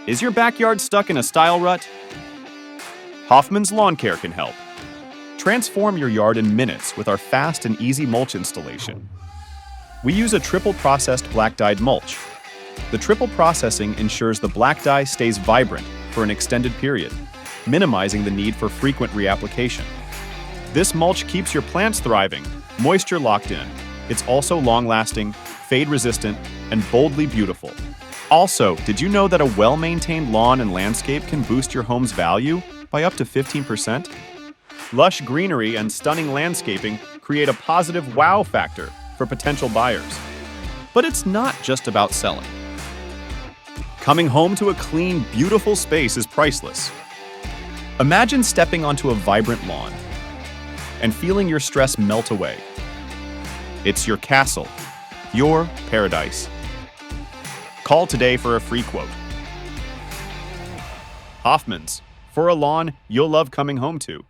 Is your backyard stuck in a style rut? Hoffmans Lawn Care can help. Transform your yard in minutes with our fast and easy mulch installation. We use a triple processed black dyed mulch. The triple processing ensures the black dye stays vibrant for an extended period, minimizing the need for frequent reapplication. This mulch keeps your plants thriving, moisture locked in. It's also long-lasting, fade-resistant, and boldly beautiful. Also, did you know that a well-maintained lawn and landscape can boost your home's value by up to 15%? Lush greenery and stunning landscaping create a positive wow factor for potential buyers. But it's not just about selling. Coming home to a clean, beautiful space is priceless. Imagine stepping onto a vibrant lawn and feeling your stress melt away. It's your castle, your paradise. Call today for a free quote. Hoffmans, for a lawn you'll love coming home to.